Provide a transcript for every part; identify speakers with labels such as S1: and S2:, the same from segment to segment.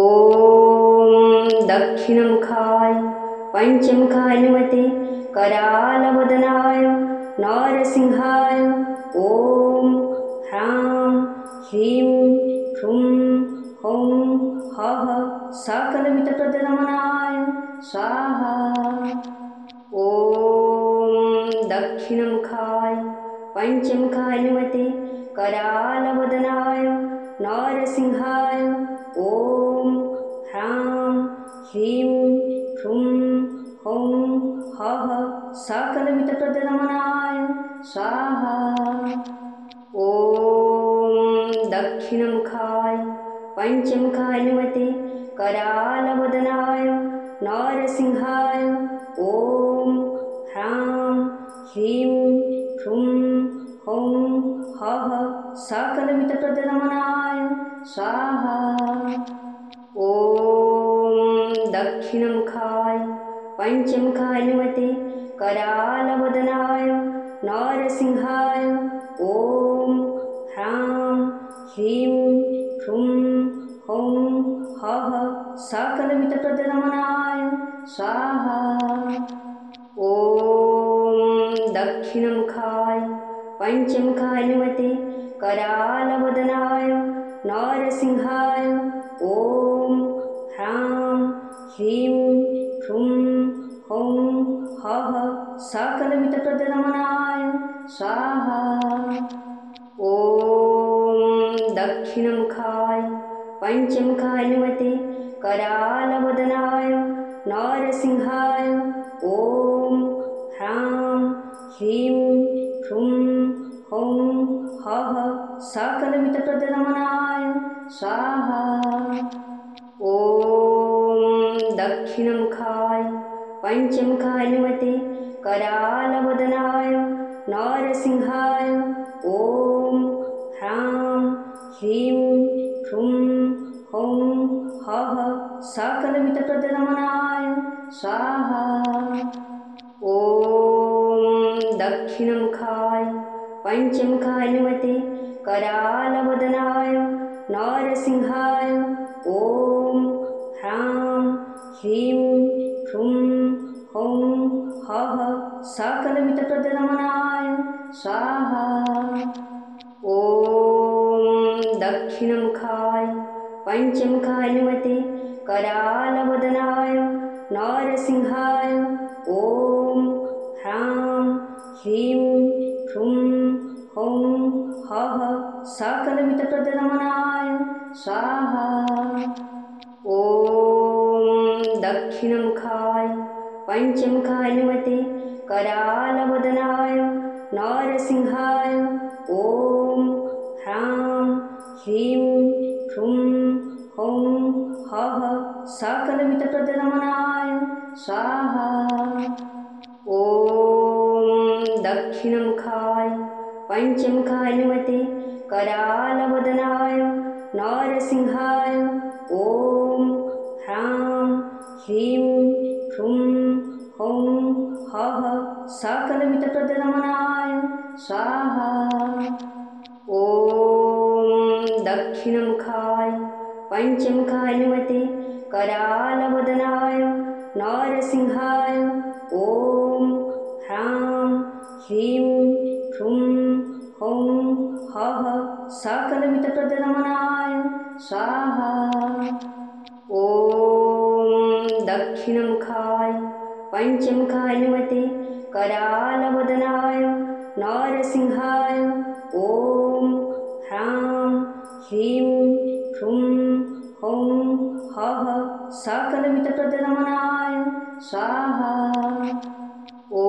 S1: ॐ दक्षिणमुखाय पञ्चमुखाय नमते करालवदनाय नरसिंहाय ॐ ह्रां ह्रीं ह्रूं हौं हः सकलवितप्रदनमनाय स्वाहा। ॐ दक्षिणमुखाय पञ्चमुखाय नमते करालवदनाय नरसिंहाय ॐ ह्रां ह्रीं ह्रूं हौं हः सकलवितप्रदनमनाय स्वाहा। ॐ दक्षिणमुखाय पञ्चमुखाय नमते करालवदनाय नरसिंहाय ॐ ह्रां ह्रीं ह्रूं हौं हः सकलवितप्रदनमनाय स्वाहा। ॐ दक्षिणमुखाय पञ्चमुखाय नमते करालवदनाय नरसिंहाय ॐ ह्रां ह्रीं ह्रूं हौं हः सकलवितप्रदनमनाय स्वाहा। ॐ दक्षिणमुखाय पञ्चमुखाय नमते करालवदनाय नरसिंहाय ॐ ह्रां ह्रीं ह्रूं हौं हः सकलवितप्रदनमनाय स्वाहा। ॐ दक्षिणमुखाय पञ्चमुखाय नमते करालवदनाय नरसिंहाय ॐ ह्रां ह्रीं ह्रूं हौं हः सकलवितप्रदनमनाय स्वाहा। ॐ दक्षिणमुखाय पञ्चमुखाय नमते करालवदनाय नरसिंहाय ॐ ह्रां ह्रीं ह्रूं हौं हः सकलवितप्रदनमनाय स्वाहा। ॐ दक्षिणमुखाय पञ्चमुखाय नमते करालवदनाय नरसिंहाय ॐ ह्रां ह्रीं ह्रूं हौं हः सकलवितप्रदनमनाय स्वाहा। ॐ दक्षिणमुखाय पञ्चमुखाय नमते करालवदनाय नरसिंहाय ॐ ह्रां ह्रीं ह्रूं हौं हः सकलवितप्रदनमनाय स्वाहा। ॐ दक्षिणमुखाय पञ्चमुखाय नमते करालवदनाय नरसिंहाय ॐ ह्रां ह्रीं ह्रूं हौं हः सकलवितप्रदनमनाय स्वाहा। ॐ दक्षिणमुखाय पञ्चमुखाय नमते करालवदनाय नरसिंहाय ॐ ह्रां ह्रीं ह्रूं हौं हः सकलवितप्रदनमनाय स्वाहा। ॐ दक्षिणमुखाय पञ्चमुखाय नमते करालवदनाय नरसिंहाय ॐ ह्रां ह्रीं ह्रूं हौं हः सकलवितप्रदनमनाय स्वाहा। ॐ दक्षिणमुखाय पञ्चमुखाय नमते करालवदनाय नरसिंहाय ॐ ह्रां ह्रीं ह्रूं हौं हः सकलवितप्रदनमनाय स्वाहा। ॐ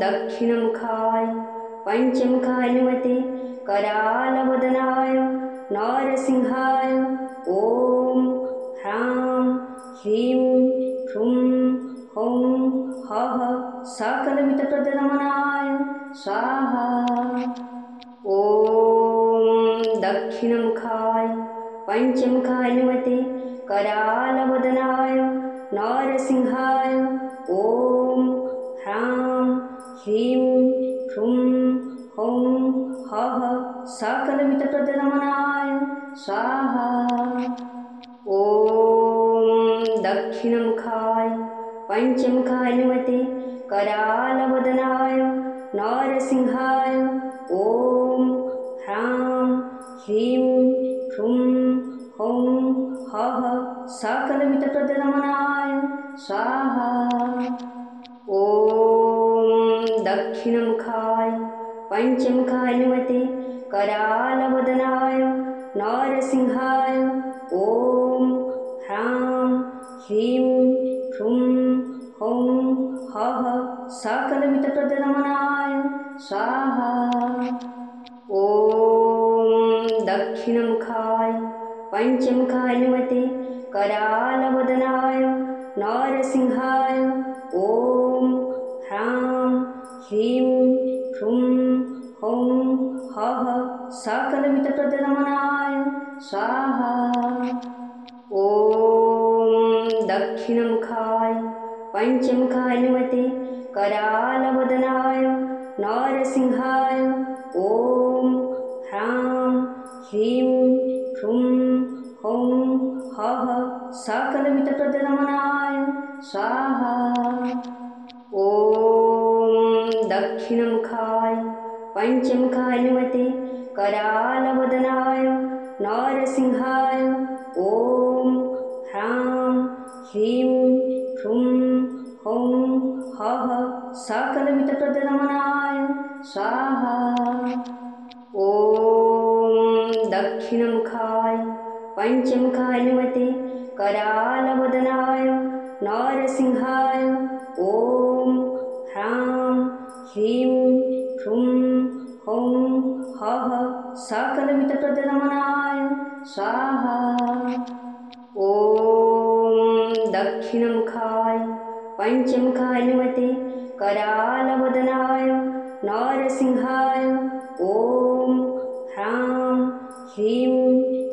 S1: दक्षिणमुखाय पञ्चमुखाय नमते करालवदनाय नरसिंहाय ॐ ह्रां ह्रीं ह्रूं हौं हः सकलवितप्रदनमनाय स्वाहा। ॐ दक्षिणमुखाय पञ्चमुखाय नमते करालवदनाय नरसिंहाय ॐ ह्रां ह्रीं ह्रूं हौं हः सकलवितप्रदनमनाय स्वाहा। दक्षिणमुखाय पंचमुखाय नमते करालवदनाय नरसिंहाय ॐ ह्रां ह्रीं ह्रूं हौं हः सकलविधप्रदनमनाय स्वाहा। ॐ दक्षिणमुखाय पंचमुखाय नमते करालवदनाय नरसिंहाय ॐ ह्रां ह्रीं ह्रूं हौं हः सकलविधप्रदनमनाय स्वाहा। ॐ दक्षिणमुखाय पंचमुखाय नमते करालवदनाय नरसिंहाय ॐ ह्रां ह्रीं ह्रूं हौं हः सकलविधप्रदनमनाय स्वाहा। ॐ दक्षिणमुखाय पंचमुखाय नमते करालवदनाय नरसिंहाय ॐ ह्रां ह्रीं ह्रूं हौं हः सकलविधप्रदनमनाय स्वाहा। ॐ दक्षिणमुखाय पंचमुखाय नमते करालवदनाय नरसिंहाय ॐ ह्रां ह्रीं ह्रूं हौं हः सकलविधप्रदनमनाय स्वाहा। ॐ दक्षिणमुखाय पंचमुखाय नमते करालवदनाय नरसिंहाय ॐ ह्रां ह्रीं ह्रूं हौं हः सकलविधप्रदनमनाय स्वाहा। ॐ दक्षिणमुखाय पंचमुखाय नमते करालवदनाय नरसिंहाय ॐ ह्रां ह्रीं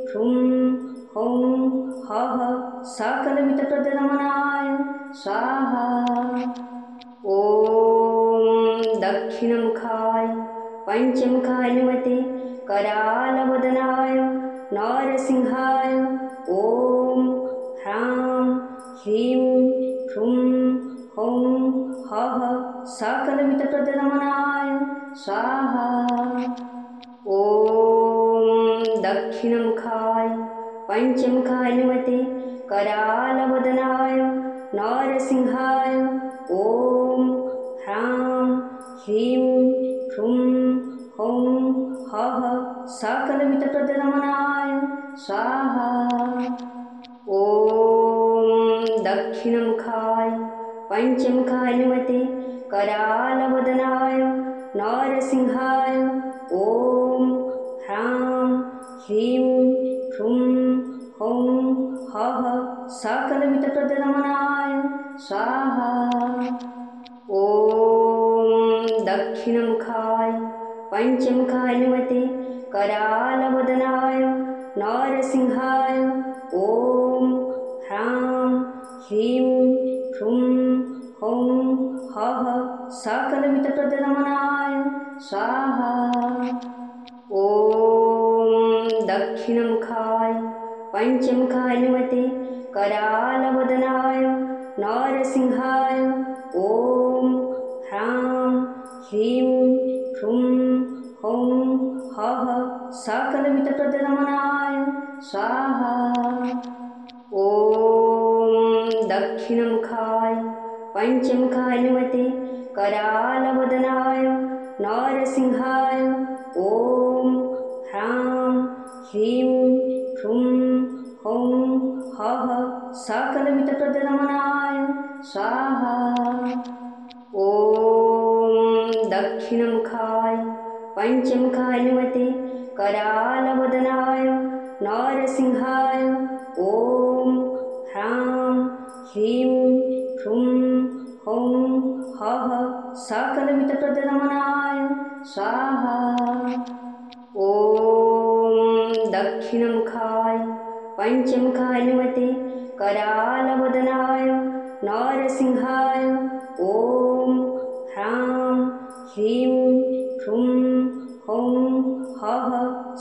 S1: ह्रूं हौं हः सकलविधप्रदनमनाय स्वाहा। ॐ दक्षिणमुखाय पंचमुखाय नमते करालवदनाय नरसिंहाय ॐ ह्रां ह्रीं ह्रूं हौं हः सकलविधप्रदनमनाय स्वाहा। ॐ दक्षिणमुखाय पंचमुखाय नमते करालवदनाय नरसिंहाय ॐ ह्रां ह्रीं ह्रूं हौं हः सकलविधप्रदनमनाय स्वाहा। ॐ दक्षिणमुखाय पंचमुखाय नमते करालवदनाय नरसिंहाय ॐ ह्रां ह्रीं ह्रूं हौं हः सकलविधप्रदनमनाय स्वाहा। ॐ दक्षिणमुखाय पंचमुखाय नमते करालवदनाय नरसिंहाय ॐ ह्रां ह्रीं ह्रूं हौं हः सकलविधप्रदनमनाय स्वाहा। ॐ दक्षिणमुखाय पंचमुखाय नमते करालवदनाय नरसिंहाय ॐ ह्रां ह्रीं ह्रूं हौं हः सकलविधप्रदनमनाय स्वाहा। ॐ दक्षिणमुखाय पंचमुखाय नमते करालवदनाय नरसिंहाय ॐ ह्रां ह्रीं ह्रूं हौं हः सकलविधप्रदनमनाय स्वाहा। ॐ दक्षिणमुखाय पंचमुखाय नमते करालवदनाय नरसिंहाय ॐ ह्रां ह्रीं ह्रूं हौं हः सकलविधप्रदनमनाय स्वाहा। ॐ दक्षिणमुखाय पंचमुखाय नमते करालवदनाय नरसिंहाय ॐ ह्रां ह्रीं ह्रूं हौं हः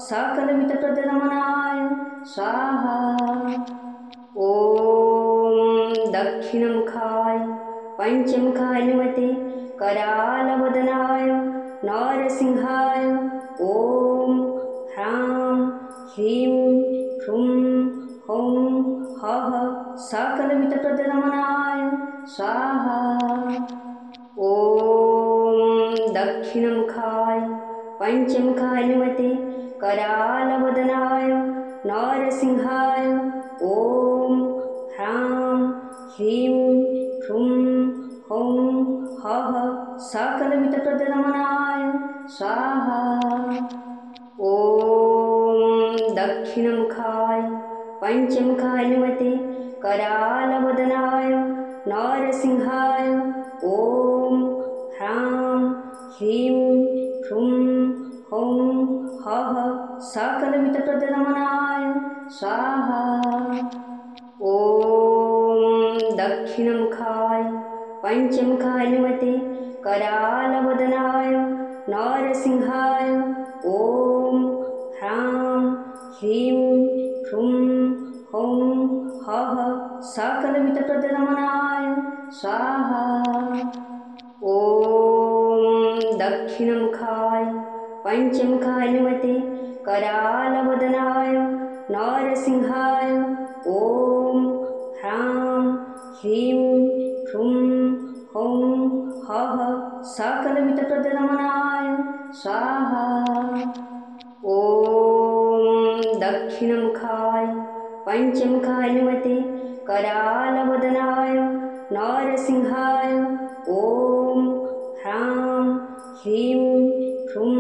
S1: सकलविधप्रदनमनाय स्वाहा। ॐ दक्षिणमुखाय पंचमुखाय नमते करालवदनाय नरसिंहाय ॐ ह्रां ह्रीं ह्रूं हौं हः सकलमितप्रदनमनाय स्वाहा। ॐ दक्षिणमुखाय पंचमुखाय नमते करालवदनाय नरसिंहाय ॐ ह्रां ह्रीं ह्रूं हौं हः सकलमितप्रदनमनाय स्वाहा। ॐ दक्षिणमुखाय पंचमुखाय नमते करालवदनाय नरसिंहाय ॐ ह्रां ह्रीं ह्रूं हौं हः सकलमितप्रदनमनाय स्वाहा। ॐ दक्षिणमुखाय पंचमुखाय नमते करालवदनाय नरसिंहाय ॐ ह्रां ह्रीं ह्रूं हौं हः सकलमितप्रदनमनाय स्वाहा। ॐ दक्षिणमुखाय पंचमुखाय नमते करालवदनाय नरसिंहाय ॐ ह्रां ह्रीं ह्रूं हौं हः सकलमितप्रदनमनाय स्वाहा। ॐ दक्षिणमुखाय पंचमुखाय नमते करालवदनाय नरसिंहाय ॐ ह्रां ह्रीं ह्रूं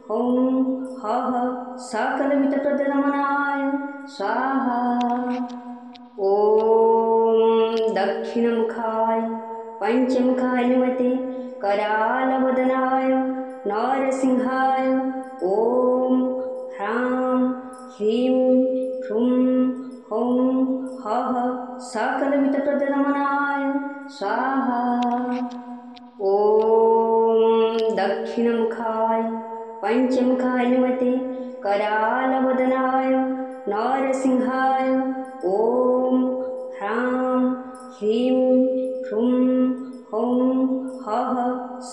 S1: हौं हः सकलमितप्रदनमनाय स्वाहा। ॐ दक्षिणमुखाय पंचमुखाय नमते करालवदनाय नरसिंहाय ॐ ह्रां ह्रीं ह्रूं हौं हः सकलमितप्रदनमनाय स्वाहा। ॐ दक्षिणमुखाय पंचमुखाय नमते करालवदनाय नरसिंहाय ॐ ह्रां ह्रीं ह्रूं हौं हः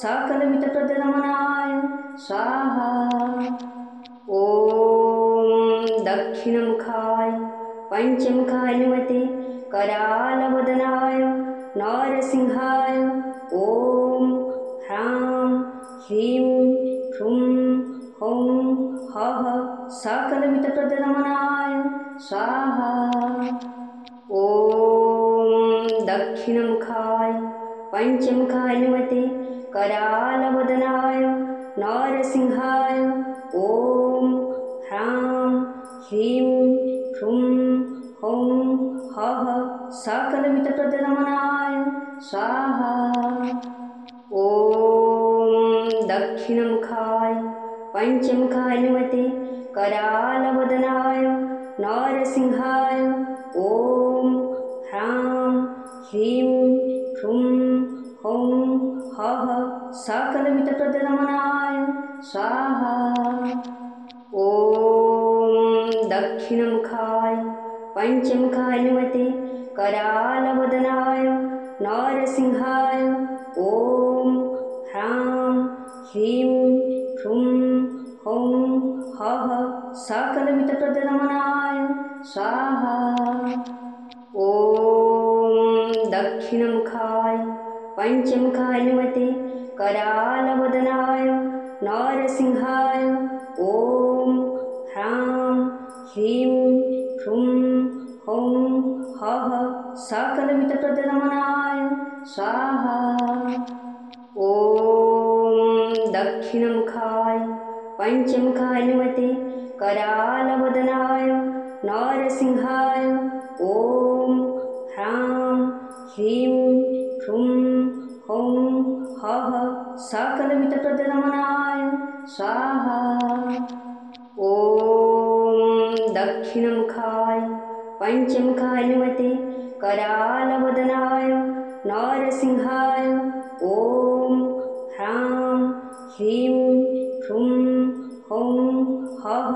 S1: सकलमितप्रदनमनाय स्वाहा। ॐ दक्षिणमुखाय पंचमुखाय नमते करालवदनाय नरसिंहाय ॐ ह्रां ह्रीं ह्रूं हौं हः सकलमितप्रदनमनाय स्वाहा। ॐ दक्षिणमुखाय पंचमुखाय नमते करालवदनाय नरसिंहाय ॐ ह्रां ह्रीं ह्रूं हौं हः सकलमितप्रदनमनाय स्वाहा। ॐ दक्षिणमुखाय पंचमुखाय नमते करालवदनाय नरसिंहाय ॐ ह्रां ह्रीं ह्रूं हौं हः सकलमितप्रदनमनाय स्वाहा। ॐ दक्षिणमुखाय पंचमुखाय नमते करालवदनाय नरसिंहाय ॐ ह्रां ह्रीं ह्रूं हौं हः सकलमितप्रदनमनाय स्वाहा। ॐ दक्षिणमुखाय पंचमुखाय नमते करालवदनाय नरसिंहाय ॐ ह्रां ह्रीं ह्रूं हौं हः सकलमितप्रदनमनाय स्वाहा। ॐ दक्षिणमुखाय पंचमुखाय नमते करालवदनाय नरसिंहाय ॐ ह्रां ह्रीं ह्रूं हौं हः सकलमितप्रदनमनाय स्वाहा। ॐ दक्षिणमुखाय पंचमुखाय नमते करालवदनाय नरसिंहाय ॐ ह्रां ह्रीं ह्रूं हौं हः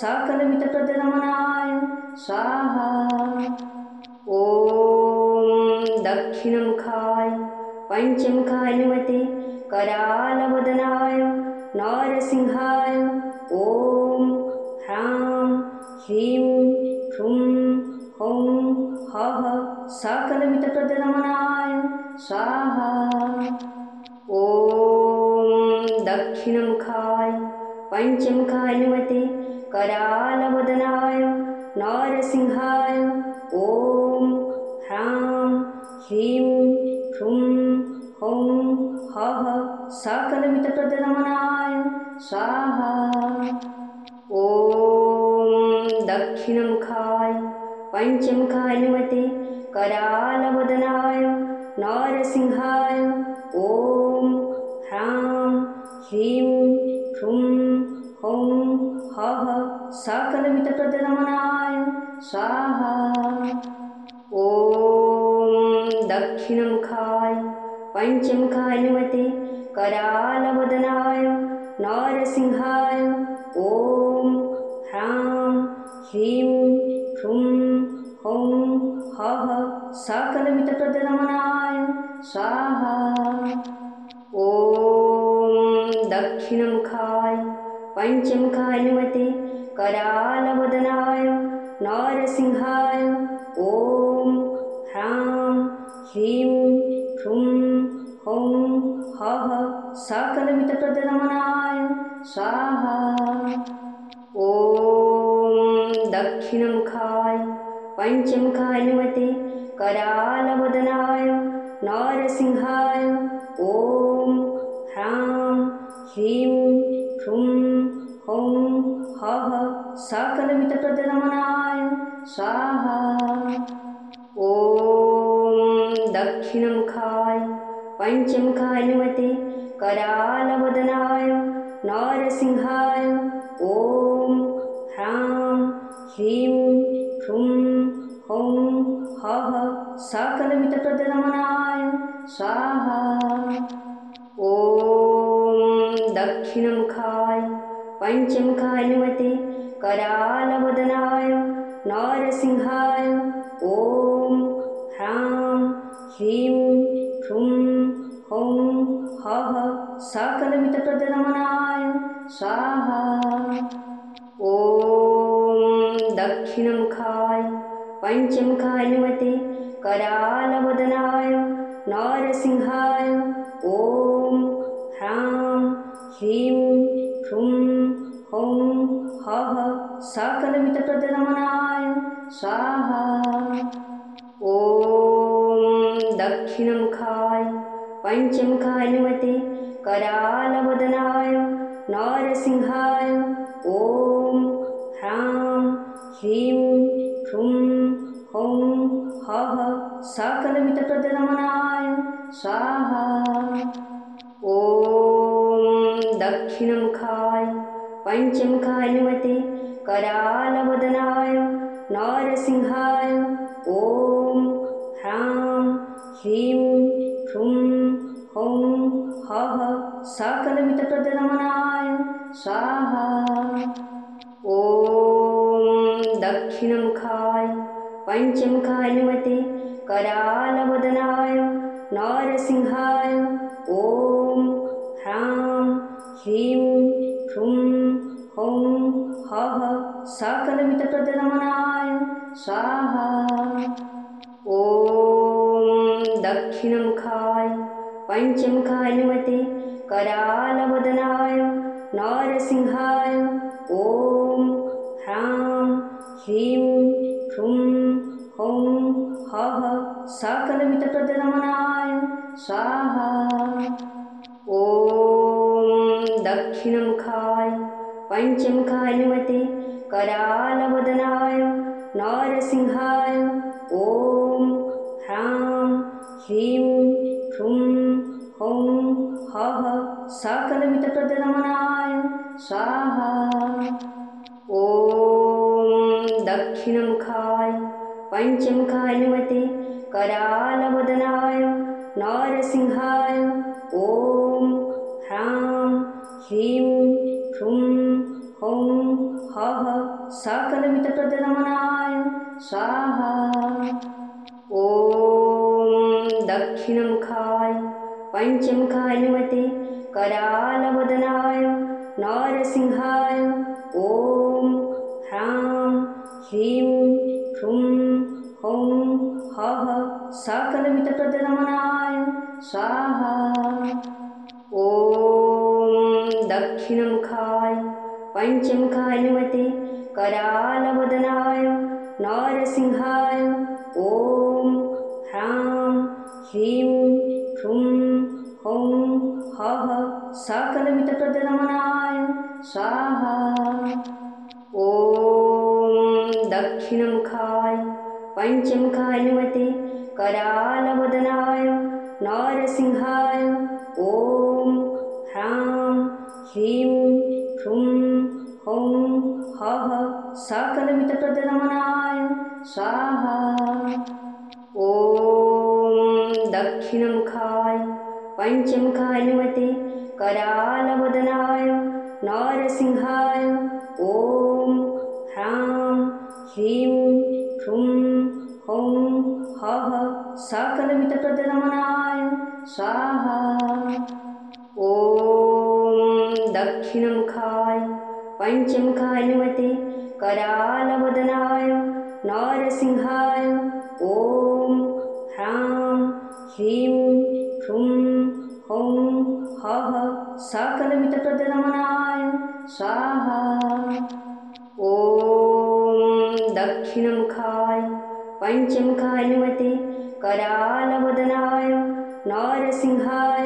S1: सकलमितप्रदनमनाय स्वाहा। ॐ पंचमुखान्वते करालवदनाय नरसिंहाय ॐ ह्रां ह्रीं ह्रूं हौं हः सकलमितप्रदनमनाय स्वाहा। ॐ दक्षिणमुखाय पंचमुखान्वते करालवदनाय नरसिंहाय ॐ ह्रां ह्रीं ह्रूं हौं हः सकलमितप्रदनमनाय स्वाहा। ॐ दक्षिणमुखाय पंचमुखान्वते करालवदनाय नरसिंहाय ॐ ह्रां ह्रीं ह्रूं हौं हः सकलमितप्रदनमनाय स्वाहा। ॐ दक्षिणमुखाय पंचमुखान्वते करालवदनाय नरसिंहाय ॐ ह्रां ह्रीं ह्रूं हौं हः सकलमितप्रदनमनाय स्वाहा। ॐ दक्षिणमुखाय पंचमुखान्वते करालवदनाय नरसिंहाय ॐ ह्रां ह्रीं ह्रूं हौं हः सकलमितप्रदनमनाय स्वाहा। ॐ दक्षिणमुखाय पंचमुखान्वते करालवदनाय नरसिंहाय ॐ ह्रां ह्रीं ह्रूं हौं हः सकलमितप्रदनमनाय स्वाहा। ॐ दक्षिणमुखाय पंचमुखान्वते करालवदनाय नरसिंहाय ॐ ह्रां ह्रीं ह्रूं हौं हः सकलमितप्रदनमनाय स्वाहा। ॐ दक्षिणमुखाय पंचमुखान्वते करालवदनाय नरसिंहाय ॐ ह्रां ह्रीं ह्रूं हौं हः सकलमितप्रदनमनाय स्वाहा। ॐ दक्षिणमुखाय पंचमुखान्वते करालवदनाय नरसिंहाय ॐ ह्रां ह्रीं ह्रूं हौं हः सकलमितप्रदनमनाय स्वाहा। ॐ दक्षिणमुखाय पंचमुखान्वते करालवदनाय नरसिंहाय ॐ ह्रां ह्रीं ह्रूं हौं हः सकलमितप्रदनमनाय स्वाहा। ॐ दक्षिणमुखाय पंचमुखान्वते करालवदनाय नरसिंहाय ॐ ह्रां ह्रीं ह्रूं हौं हः सकलमितप्रदनमनाय स्वाहा। ॐ दक्षिणमुखाय पंचमुखान्वते करालवदनाय नरसिंहाय ॐ ह्रां ह्रीं ह्रूं हौं हः सकलमितप्रदनमनाय स्वाहा। ॐ दक्षिणमुखाय पंचमुखान्वते करालवदनाय नरसिंहाय ॐ ह्रां ह्रीं ह्रूं हौं हः सकलमितप्रदनमनाय स्वाहा। ॐ दक्षिणमुखाय पंचमुखान्वते करालवदनाय नरसिंहाय ॐ ह्रां ह्रीं ह्रूं हौं हः सकलमितप्रदनमनाय स्वाहा। ॐ दक्षिणमुखाय पंचमुखान्वते करालवदनाय नरसिंहाय ॐ ह्रां ह्रीं ह्रूं हौं हः सकलमितप्रदनमनाय स्वाहा। ॐ दक्षिणमुखाय पंचमुखाय नमते करालवदनाय नरसिंहाय ॐ ह्रां ह्रीं ह्रूं हौं हः सकलविधप्रदनमनाय स्वाहा। ॐ दक्षिणमुखाय पंचमुखाय नमते करालवदनाय नरसिंहाय ॐ ह्रां ह्रीं ह्रूं हौं हः सकलविधप्रदनमनाय स्वाहा। ॐ दक्षिणमुखाय पंचमुखाय नमते करालवदनाय नरसिंहाय ॐ ह्रां ह्रीं ह्रूं हौं हः सकलविधप्रदनमनाय स्वाहा। ॐ दक्षिणमुखाय पंचमुखाय नमते करालवदनाय नरसिंहाय ॐ ह्रां ह्रीं ह्रूं हौं हः सकलविधप्रदनमनाय स्वाहा। ॐ दक्षिणमुखाय पंचमुखाय नमते करालवदनाय नरसिंहाय ॐ ह्रां ह्रीं ह्रूं हौं हः सकलविधप्रदनमनाय स्वाहा। ॐ दक्षिणमुखाय पंचमुखाय नमते करालवदनाय नरसिंहाय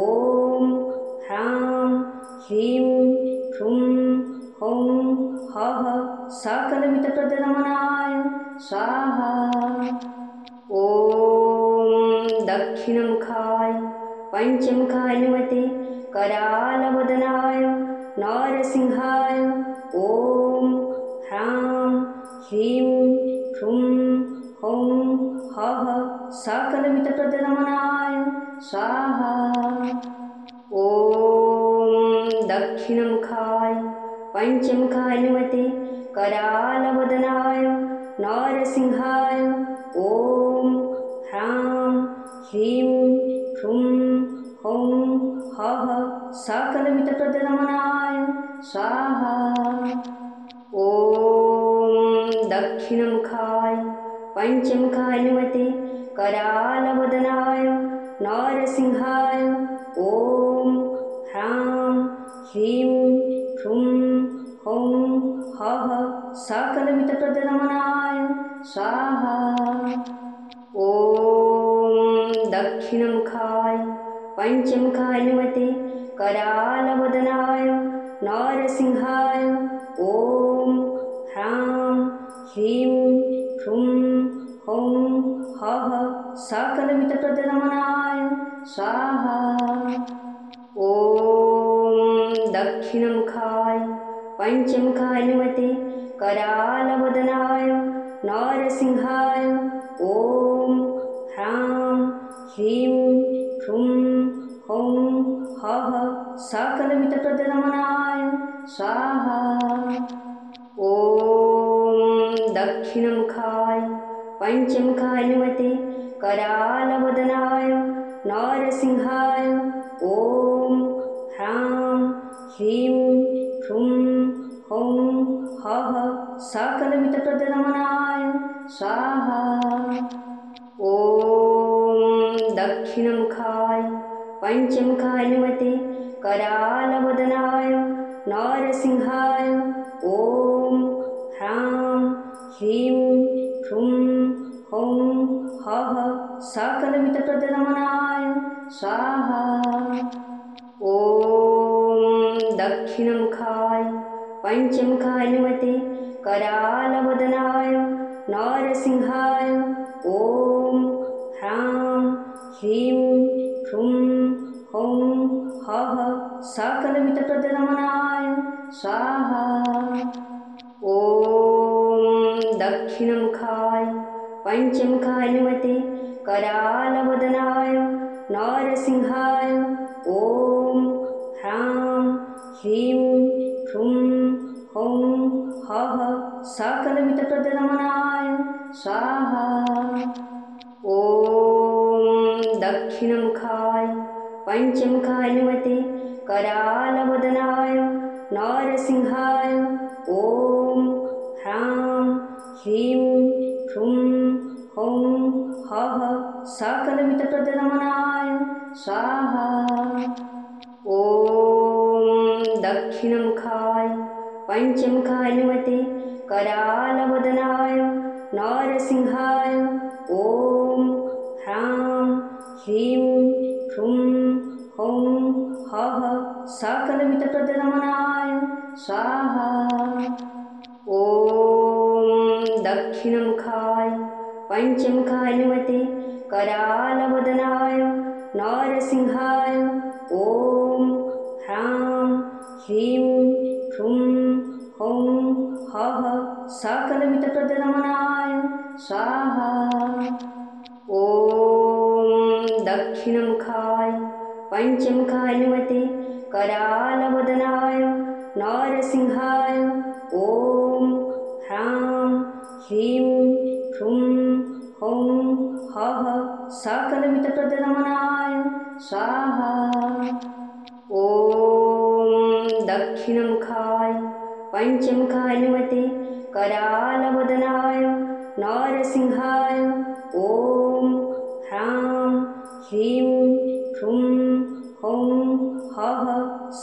S1: ॐ ह्रां ह्रीं ह्रूं हौं हः सकलविधप्रदनमनाय स्वाहा। ॐ दक्षिणमुखाय पंचमुखाय नमते करालवदनाय नरसिंहाय ॐ ह्रां ह्रीं ह्रूं हौं हः सकलविधप्रदनमनाय स्वाहा। ॐ दक्षिणमुखाय पंचमुखाय नमते करालवदनाय नरसिंहाय ॐ ह्रां ह्रीं ह्रूं हौं हः सकलविधप्रदनमनाय स्वाहा। ॐ दक्षिणमुखाय पंचमुखाय नमते करालवदनाय नरसिंहाय ॐ ह्रां ह्रीं ह्रूं हौं हः सकलविधप्रदनमनाय स्वाहा। ॐ दक्षिणमुखाय पंचमुखाय नमते करालवदनाय नरसिंहाय ॐ ह्रां ह्रीं ह्रूं हौं हः सकलविधप्रदनमनाय स्वाहा। ॐ दक्षिणमुखाय पंचमुखाय नमते करालवदनाय नरसिंहाय ॐ ह्रां ह्रीं ह्रूं हौं हः सकलविधप्रदनमनाय स्वाहा। ॐ दक्षिणमुखाय पंचमुखाय नमते करालवदनाय नरसिंहाय ॐ ह्रां ह्रीं ह्रूं हौं हः सकलविधप्रदनमनाय स्वाहा। ॐ दक्षिणमुखाय पंचमुखाय नमते करालवदनाय नरसिंहाय ॐ ह्रां ह्रीं ह्रूं हौं हः सकलविधप्रदनमनाय स्वाहा। ॐ दक्षिणमुखाय पंचमुखाय नमते करालवदनाय नरसिंहाय ॐ ह्रां ह्रीं ह्रूं हौं हः सकलविधप्रदनमनाय स्वाहा। ॐ दक्षिणमुखाय पंचमुखाय नमते करालवदनाय नरसिंहाय ॐ ह्रां ह्रीं ह्रूं हौं हः सकलविधप्रदनमनाय स्वाहा। ॐ दक्षिणमुखाय पंचमुखाय नमते करालवदनाय नरसिंहाय ॐ ह्रां ह्रीं ह्रूं हौं हः सकलमितप्रदनमनाय स्वाहा। ॐ दक्षिणमुखाय पंचमुखाय नमते करालवदनाय नरसिंहाय ॐ ह्रां ह्रीं ह्रूं हौं हः सकलमितप्रदनमनाय स्वाहा। ॐ दक्षिणमुखाय पंचमुखाय नमते करालवदनाय नरसिंहाय ॐ ह्रां ह्रीं ह्रूं हौं हः सकलमितप्रदनमनाय स्वाहा। ॐ दक्षिणमुखाय पंचमुखाय नमते करालवदनाय नरसिंहाय ॐ ह्रां ह्रीं ह्रूं हौं हः सकलमितप्रदनमनाय स्वाहा। ॐ दक्षिणमुखाय पंचमुखाय नमते करालवदनाय नरसिंहाय ॐ ह्रां ह्रीं ह्रूं हौं हः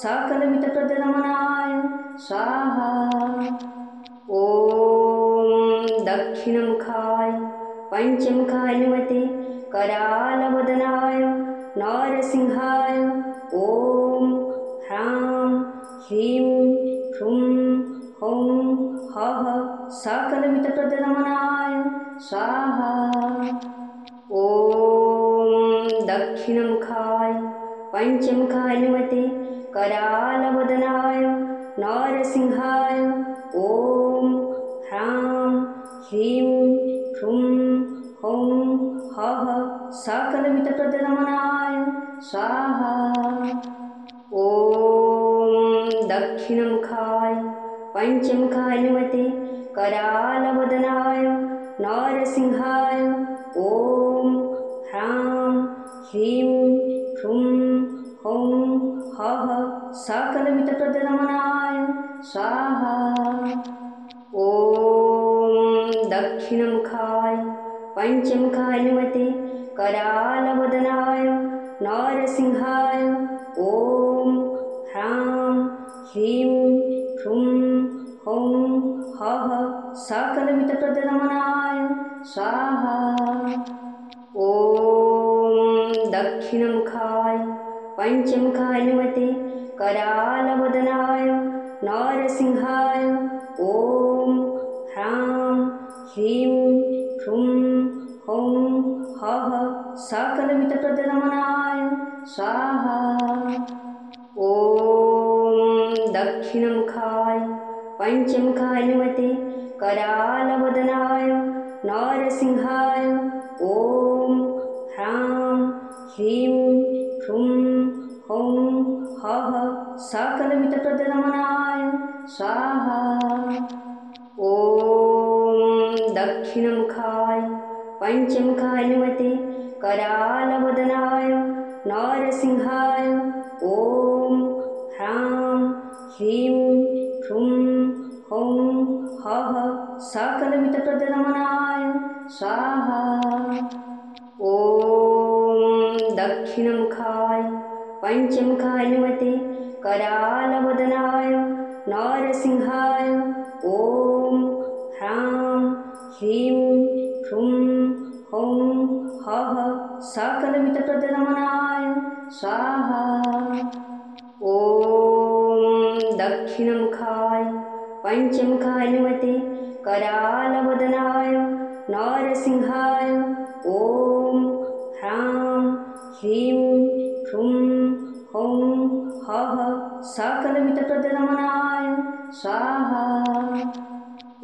S1: सकलमितप्रदनमनाय स्वाहा। ॐ दक्षिणमुखाय पंचमुखाय नमते करालवदनाय नरसिंहाय ॐ ह्रां ह्रीं ह्रूं हौं हः सकलमितप्रदनमनाय स्वाहा। ॐ दक्षिणमुखाय पंचमुखाय नमते करालवदनाय नरसिंहाय ॐ ह्रां ह्रीं ह्रूं हौं हः सकलमितप्रदनमनाय स्वाहा। ॐ दक्षिणमुखाय पंचमुखाय नमते करालवदनाय नरसिंहाय ॐ ह्रां ह्रीं ह्रूं हौं हः सकलमितप्रदनमनाय स्वाहा। ॐ दक्षिणमुखाय पंचमुखाय नमते करालवदनाय नरसिंहाय ॐ ह्रां ह्रीं ह्रूं हौं हः सकलमितप्रदनमनाय स्वाहा। ॐ दक्षिणमुखाय पंचमुखाय नमते करालवदनाय नरसिंहाय ॐ ह्रां ह्रीं ह्रूं हौं हः सकलमितप्रदनमनाय स्वाहा। ॐ दक्षिणमुखाय पंचमुखाय नमते करालवदनाय नरसिंहाय ॐ ह्रां ह्रीं ह्रूं हौं हः सकलमितप्रदनमनाय स्वाहा। ॐ दक्षिणमुखाय पंचमुखाय नमते करालवदनाय नरसिंहाय ॐ ह्रां ह्रीं ह्रूं हौं हः सकलमितप्रदनमनाय स्वाहा। ॐ दक्षिणमुखाय पंचमुखाय नमते करालवदनाय नरसिंहाय ॐ ह्रां ह्रीं ह्रूं हौं हः सकलमितप्रदनमनाय स्वाहा। ॐ दक्षिणमुखाय पंचमुखाय नमते करालवदनाय नरसिंहाय ॐ ह्रां ह्रीं ह्रूं हौं हः सकलमितप्रदनमनाय स्वाहा।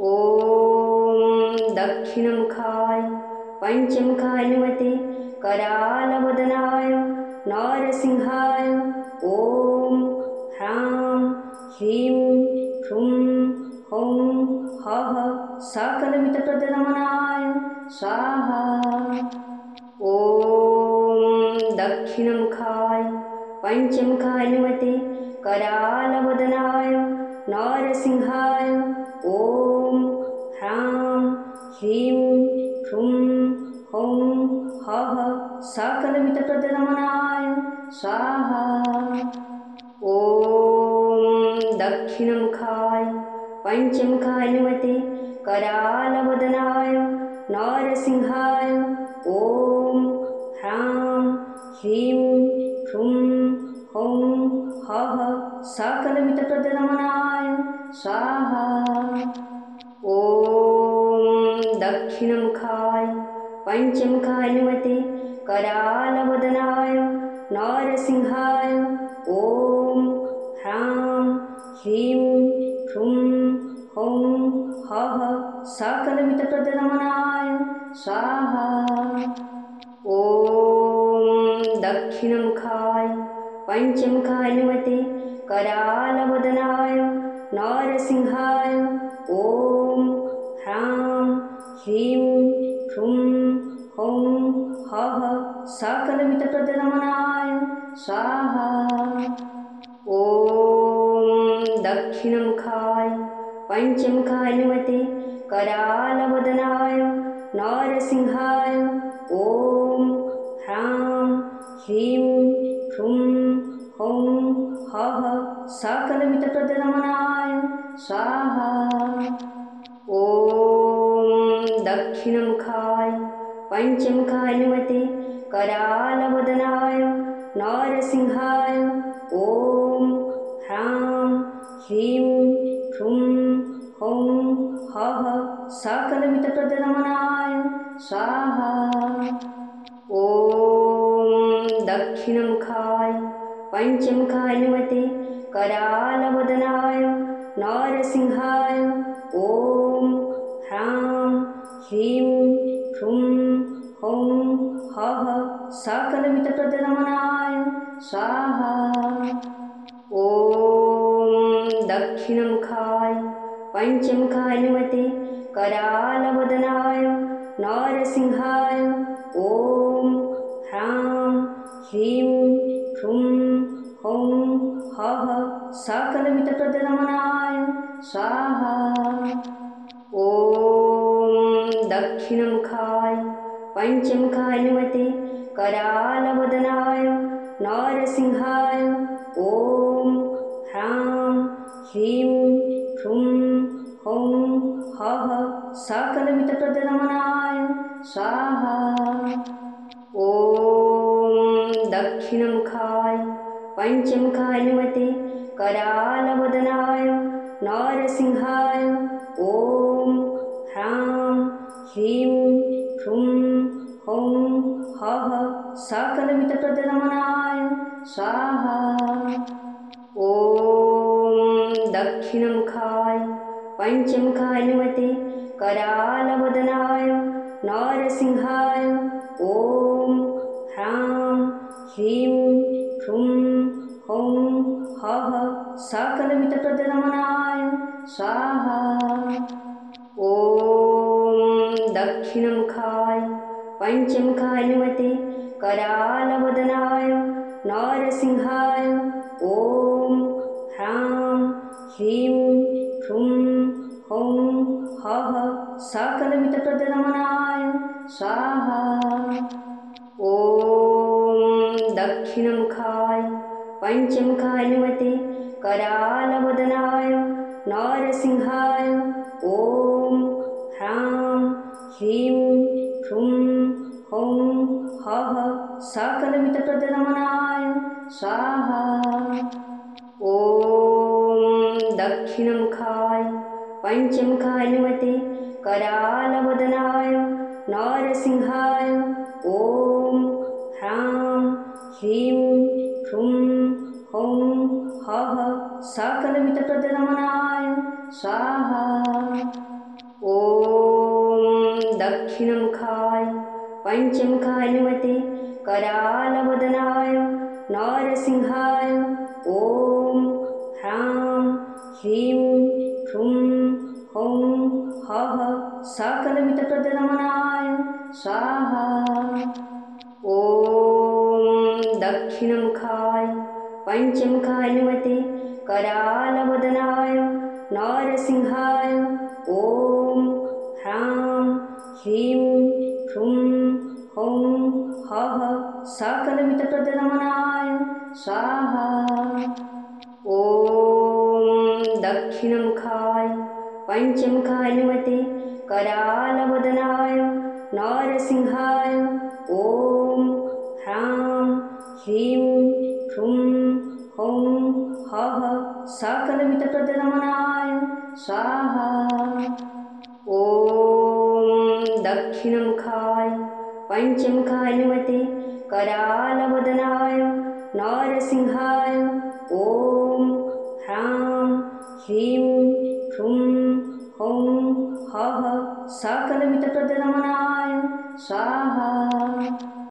S1: ॐ दक्षिणमुखाय पंचमुखाय नमते करालवदनाय नरसिंहाय ॐ ह्रां ह्रीं ह्रूं हौं हः सकलमितप्रदनमनाय स्वाहा। ॐ दक्षिणमुखाय पंचमुखान्वते करालवदनाय नरसिंहाय ॐ ह्रां ह्रीं ह्रूं हौं हः सकलवित्तप्रदनमनाय स्वाहा। ॐ दक्षिणमुखाय पंचमुखान्वते करालवदनाय नरसिंहाय ॐ ह्रां ह्रीं ह्रूं हौं हः सकलवित्तप्रदनमनाय स्वाहा। ॐ दक्षिणमुखाय पंचमुखान्वते करालवदनाय नरसिंहाय ॐ ह्रां ह्रीं ह्रूं हौं हः सकलवित्तप्रदनमनाय स्वाहा। ॐ दक्षिणमुखाय पंचमुखान्वते करालवदनाय नरसिंहाय ॐ ह्रां ह्रीं ह्रूं हौं हः सकलवित्तप्रदनमनाय स्वाहा। ॐ दक्षिणमुखाय पंचमुखान्वते करालवदनाय नरसिंहाय ॐ ह्रां ह्रीं ह्रूं हौं हः सकलवित्तप्रदनमनाय स्वाहा। ॐ दक्षिणमुखाय पंचमुखान्वते करालवदनाय नरसिंहाय ॐ ह्रां ह्रीं ह्रूं हौं हः सकलवित्तप्रदनमनाय स्वाहा। ॐ दक्षिणमुखाय पंचमुखान्वते करालवदनाय नरसिंहाय ॐ ह्रां ह्रीं ह्रूं हौं हः सकलवित्तप्रदनमनाय स्वाहा। ॐ दक्षिणमुखाय पंचमुखान्वते करालवदनाय नरसिंहाय ॐ ह्रां ह्रीं ह्रूं हौं हः सकलवित्तप्रदनमनाय स्वाहा। ॐ दक्षिणमुखाय पंचमुखान्वते करालवदनाय नरसिंहाय ॐ ह्रां ह्रीं ह्रूं हौं हः सकलवित्तप्रदनमनाय स्वाहा। ॐ दक्षिणमुखाय पंचमुखान्वते करालवदनाय नरसिंहाय ॐ ह्रां ह्रीं ह्रूं हौं हः सकलवित्तप्रदनमनाय स्वाहा। ॐ दक्षिणमुखाय पंचमुखान्वते करालवदनाय नरसिंहाय ॐ ह्रां ह्रीं ह्रूं हौं हः सकलवित्तप्रदनमनाय स्वाहा। ॐ दक्षिणमुखाय पंचमुखान्वते करालवदनाय नरसिंहाय ॐ ह्रां ह्रीं ह्रूं हौं हः सकलवित्तप्रदनमनाय स्वाहा। ॐ दक्षिणमुखाय पंचमुखान्वते करालवदनाय नरसिंहाय ॐ ह्रां ह्रीं ह्रूं हौं हः सकलवित्तप्रदनमनाय स्वाहा। ॐ दक्षिणमुखाय पंचमुखान्वते करालवदनाय नरसिंहाय ॐ ह्रां ह्रीं ह्रूं हौं हः सकलवित्तप्रदनमनाय स्वाहा। ॐ दक्षिणमुखाय पंचमुखान्वते करालवदनाय नरसिंहाय ॐ ह्रां ह्रीं ह्रूं हौं हः सकलवित्तप्रदनमनाय स्वाहा। ॐ दक्षिणमुखाय पंचमुखाय नमते करालवदनाय नरसिंहाय ॐ ह्रां ह्रीं ह्रूं हौं हः सकलविदप्रदनमनाय स्वाहा। ॐ दक्षिणमुखाय पंचमुखाय नमते करालवदनाय नरसिंहाय ॐ ह्रां ह्रीं ह्रूं हौं हः सकलविदप्रदनमनाय स्वाहा। ॐ दक्षिणमुखाय पंचमुखाय नमते करालवदनाय नरसिंहाय ॐ ह्रां ह्रीं ह्रूं हौं हः सकलविदप्रदनमनाय स्वाहा।